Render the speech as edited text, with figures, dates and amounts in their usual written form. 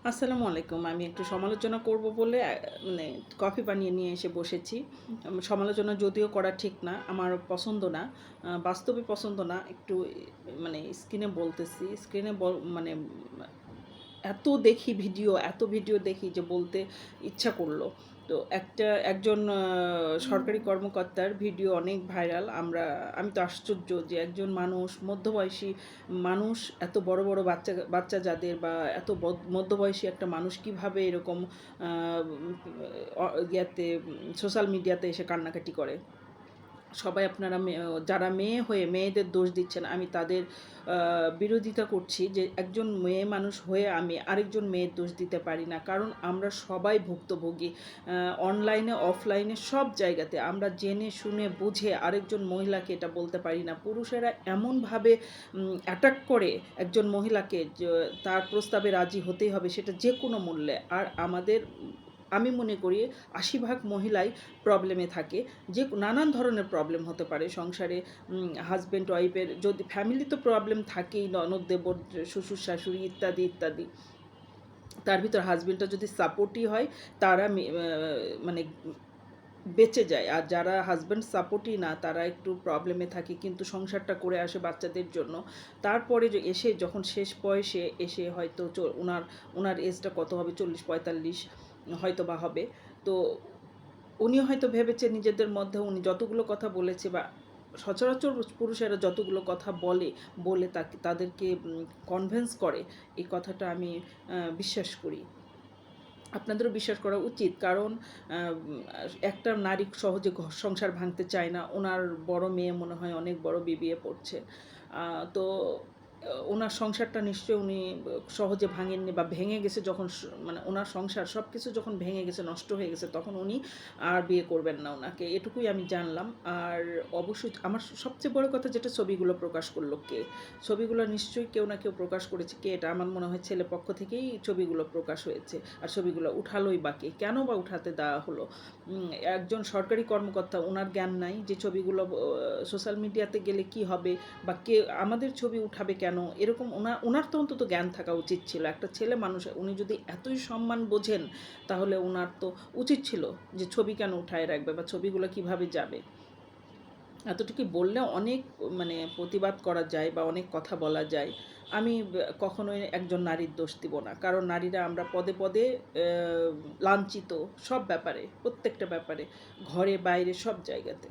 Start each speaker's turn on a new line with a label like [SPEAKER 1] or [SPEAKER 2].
[SPEAKER 1] আসসালামু আলাইকুম। আমি একটু সমালোচনা করব বলে মানে কফি বানিয়ে নিয়ে এসে বসেছি। সমালোচনা যদিও করা ঠিক না, আমার পছন্দ না। বাস্তবে পছন্দ না। একটু মানে স্ক্রিনে বলতেছি। স্ক্রিনে মানে এত দেখি ভিডিও, এত ভিডিও দেখি যে বলতে ইচ্ছা করলো। তো একজন সরকারি কর্মকর্তার ভিডিও অনেক ভাইরাল। আমি তো আশ্চর্য যে একজন মানুষ, মধ্যবয়সী মানুষ, এত বড় বড় বাচ্চা বাচ্চা যাদের বা এত মধ্যবয়সী একটা মানুষ কিভাবে এরকম ইয়াতে সোশ্যাল মিডিয়াতে এসে কান্নাকাটি করে। সবাই আপনারা যারা মেয়ে হয়ে মেয়েদের দোষ দিচ্ছেন, আমি তাদের বিরোধিতা করছি যে একজন মেয়ে মানুষ হয়ে আমি আরেকজন মেয়ের দোষ দিতে পারি না। কারণ আমরা সবাই ভুক্তভোগী। অনলাইনে অফলাইনে সব জায়গাতে আমরা জেনে শুনে বুঝে আরেকজন মহিলাকে এটা বলতে পারি না। পুরুষেরা এমনভাবে অ্যাটাক করে একজন মহিলাকে যে তার প্রস্তাবে রাজি হতেই হবে, সেটা যে কোনো মূল্যে। আর আমি মনে করি ৮০% মহিলাই প্রবলেমে থাকে। যে নানান ধরনের প্রবলেম হতে পারে সংসারে। হাজব্যান্ড ওয়াইফের যদি ফ্যামিলি তো প্রবলেম থাকেই, ননদ দেবর শ্বশুর শাশুড়ি ইত্যাদি ইত্যাদি। তার ভিতর হাজব্যান্ডটা যদি সাপোর্টই হয়, তারা মানে বেঁচে যায়। আর যারা হাজব্যান্ড সাপোর্টই না, তারা একটু প্রবলেমে থাকে কিন্তু সংসারটা করে আসে বাচ্চাদের জন্য। তারপরে এসে যখন শেষ বয়সে এসে হয়তো ওনার ওনার এজটা কত হবে, ৪০-৪৫ হয়তো বা হবে। তো উনি হয়তো ভেবেছে নিজেদের মধ্যে, উনি যতগুলো কথা বলেছে বা সচরাচর পুরুষেরা যতগুলো কথা বলে তাদেরকে কনভিন্স করে, এই কথাটা আমি বিশ্বাস করি। আপনাদেরও বিশ্বাস করা উচিত। কারণ একটা নারী সহজে সংসার ভাঙতে চায় না। ওনার বড় মেয়ে মনে হয় অনেক বড় বিবিএ পড়ছে। তো ওনার সংসারটা নিশ্চয়ই উনি সহজে ভাঙেননি, বা ভেঙে গেছে যখন মানে ওনার সংসার সব কিছু যখন ভেঙে গেছে, নষ্ট হয়ে গেছে, তখন উনি আর বিয়ে করবেন না ওনাকে। এটুকুই আমি জানলাম। আর অবশ্যই আমার সবচেয়ে বড় কথা যেটা, ছবিগুলো প্রকাশ করলো কে? ছবিগুলো নিশ্চয়ই কেউ না কেউ প্রকাশ করেছে। কে এটা? আমার মনে হয় ছেলে পক্ষ থেকেই ছবিগুলো প্রকাশ হয়েছে। আর ছবিগুলো উঠালোই বা কে? কেন বা উঠাতে দেওয়া হলো? একজন সরকারি কর্মকর্তা, ওনার জ্ঞান নাই যে ছবিগুলো সোশ্যাল মিডিয়াতে গেলে কি হবে, বা কে আমাদের ছবি উঠাবে কেন? এরকম ওনার তো অন্তত জ্ঞান থাকা উচিত ছিল। একটা ছেলে মানুষ, উনি যদি এতই সম্মান বোঝেন, তাহলে ওনার তো উচিত ছিল যে ছবি কেন উঠায় রাখবে বা ছবিগুলো কিভাবে যাবে। এতটুকু বললে অনেক মানে প্রতিবাদ করা যায় বা অনেক কথা বলা যায়। আমি কখনোই একজন নারীর দোষ দিব না। কারণ নারীরা আমরা পদে পদে লাঞ্ছিত, সব ব্যাপারে, প্রত্যেকটা ব্যাপারে, ঘরে বাইরে সব জায়গাতে।